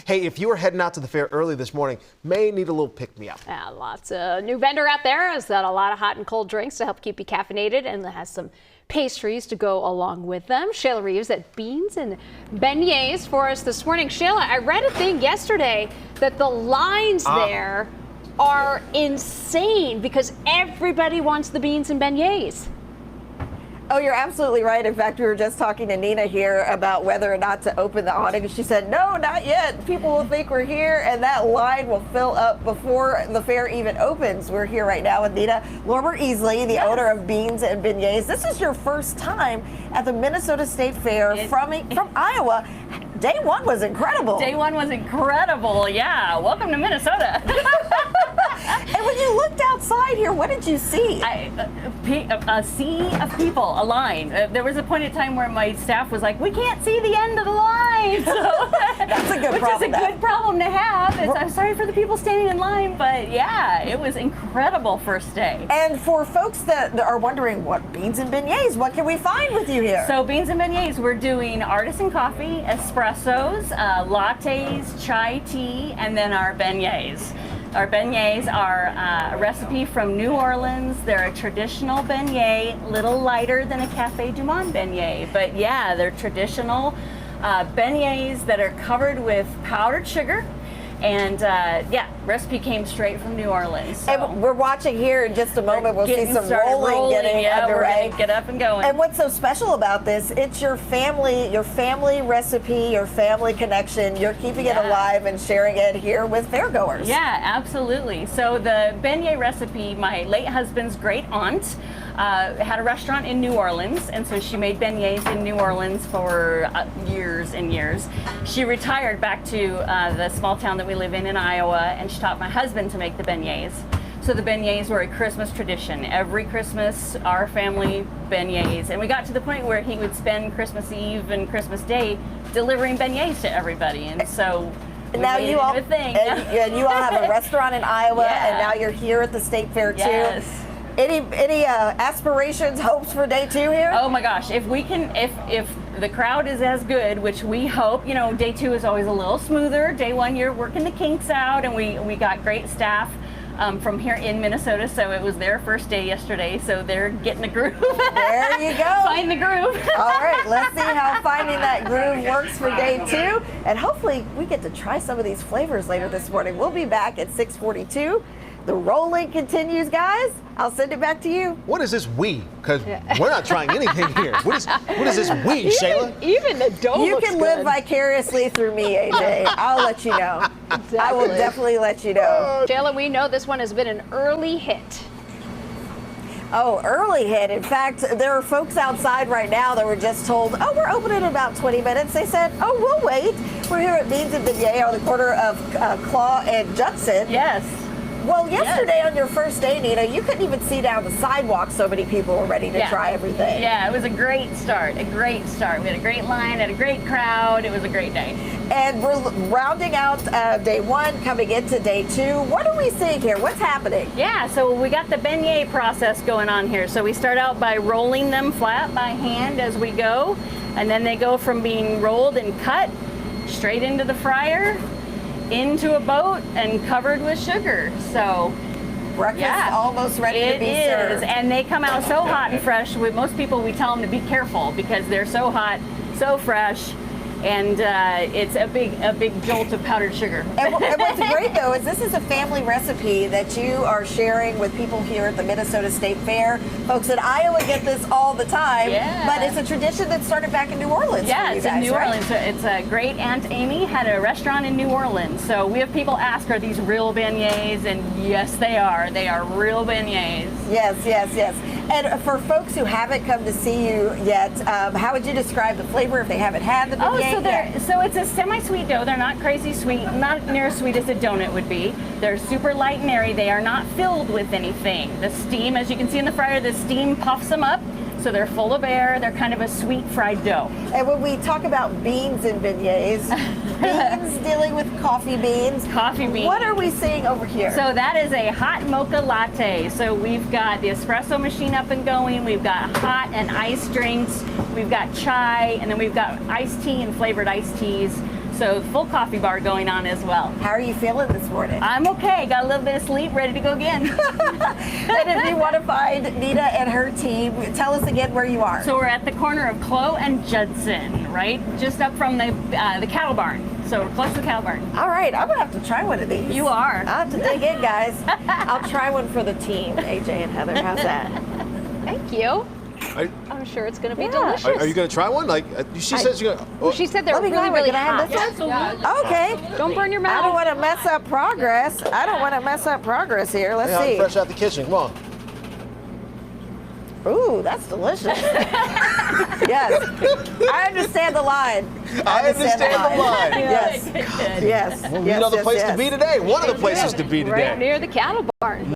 Hey, if you were heading out to the fair early this morning, may need a little pick-me-up. Yeah, lots of new vendor out there has got a lot of hot and cold drinks to help keep you caffeinated, and has some pastries to go along with them. Shayla Reaves at Beans and Beignets for us this morning. Shayla, I read a thing yesterday that the lines there are insane because everybody wants the beans and beignets. Oh, you're absolutely right. In fact, we were just talking to Nina here about whether or not to open the awning. She said, no, not yet. People will think we're here, and that line will fill up before the fair even opens. We're here right now with Nina Lorber-Easley, the owner of Beans and Beignets. This is your first time at the Minnesota State Fair from Iowa. Day one was incredible. Day one was incredible, yeah. Welcome to Minnesota. And when you looked outside here, what did you see? A sea of people, a line. There was a point in time where my staff was like, we can't see the end of the line. So, That's a good problem. Which is a good problem to have. I'm sorry for the people standing in line, but yeah, it was incredible first day. And for folks that are wondering, what Beans and Beignets, what can we find with you here? So Beans and Beignets, we're doing artisan coffee, espressos, lattes, chai tea, and then our beignets. Our beignets are a recipe from New Orleans. They're a traditional beignet, little lighter than a Café du Monde beignet. But yeah, they're traditional beignets that are covered with powdered sugar. And yeah, recipe came straight from New Orleans. So. And we're watching here in just a moment. We'll see some rolling getting underway. We're gonna get up and going. And what's so special about this? It's your family recipe, your family connection. You're keeping it alive and sharing it here with fairgoers. Yeah, absolutely. So the beignet recipe, my late husband's great aunt had a restaurant in New Orleans, and so she made beignets in New Orleans for years and years. She retired back to the small town that we live in Iowa, and she taught my husband to make the beignets. So the beignets were a Christmas tradition. Every Christmas, our family beignets, and we got to the point where he would spend Christmas Eve and Christmas Day delivering beignets to everybody, and so. Now you all, and you all have a restaurant in Iowa, and now you're here at the State Fair too. Yes. Any aspirations, hopes for day two here? Oh my gosh, if we can, if the crowd is as good, which we hope, you know, day two is always a little smoother. Day one, you're working the kinks out, and we got great staff from here in Minnesota, so it was their first day yesterday, so they're getting the groove. There you go. Find the groove. All right, let's see how finding that groove works for day two, and hopefully we get to try some of these flavors later this morning. We'll be back at 6:42. The rolling continues, guys. I'll send it back to you. What is this we? Because we're not trying anything here. What is this we, Shayla? Even the dough You looks can good. live vicariously through me, AJ. I'll let you know. Exactly. I will definitely let you know. Shayla, we know this one has been an early hit. Oh, early hit. In fact, there are folks outside right now that were just told, oh, we're opening in about 20 minutes. They said, oh, we'll wait. We're here at Beans and Beignets on the corner of Claw and Judson. Yes. Well, yesterday on your first day, Nina, you couldn't even see down the sidewalk. So many people were ready to try everything. Yeah, it was a great start. We had a great line, had a great crowd. It was a great day. And we're rounding out day one, coming into day two. What are we seeing here? What's happening? Yeah, so we got the beignet process going on here. So we start out by rolling them flat by hand as we go, and then they go from being rolled and cut straight into the fryer, into a boat, and covered with sugar. So breakfast almost ready to be served. And they come out so hot and fresh. With most people, we tell them to be careful because they're so hot, so fresh, and it's a big jolt of powdered sugar. And what's great though is this is a family recipe that you are sharing with people here at the Minnesota State Fair. Folks in Iowa get this all the time, but it's a tradition that started back in New Orleans. Yeah, it's in New Orleans. It's a great Aunt Amy had a restaurant in New Orleans. So we have people ask, are these real beignets? And yes, they are. They are real beignets. Yes, yes, yes. And for folks who haven't come to see you yet, how would you describe the flavor if they haven't had the beignet? So it's a semi-sweet dough. They're not crazy sweet, not near as sweet as a donut would be. They're super light and airy. They are not filled with anything. The steam, as you can see in the fryer, the steam puffs them up. So they're full of air. They're kind of a sweet fried dough. And when we talk about beans and beignets, beans dealing with coffee beans. Coffee beans. What are we seeing over here? So that is a hot mocha latte. So we've got the espresso machine up and going. We've got hot and iced drinks. We've got chai, and then we've got iced tea and flavored iced teas. So full coffee bar going on as well. How are you feeling this morning? I'm okay. Got a little bit of sleep, ready to go again. And if you want to find Nina and her team, tell us again where you are. So we're at the corner of Clough and Judson, right? Just up from the cattle barn. So we're close to the cattle barn. All right, I'm gonna have to try one of these. You are. I'll have to dig in, guys. I'll try one for the team, AJ and Heather. How's that? Thank you. Are, I'm sure it's going to be Yeah. delicious. are you going to try one? Like she says you're going. Well, she said they're Let me really, grab it. really Can I have hot. this one? Absolutely. Okay. Don't burn your I don't mouth. want to mess up progress. I don't want to mess up progress here. Let's Hey, I'm see. fresh out the kitchen. Come on. Ooh, that's delicious. Yes. I understand the line. I understand the line. Yes. Yes. Good. Well, Yes, you know the yes, place yes. to be today. One of the places to be today. Right near the cattle barn.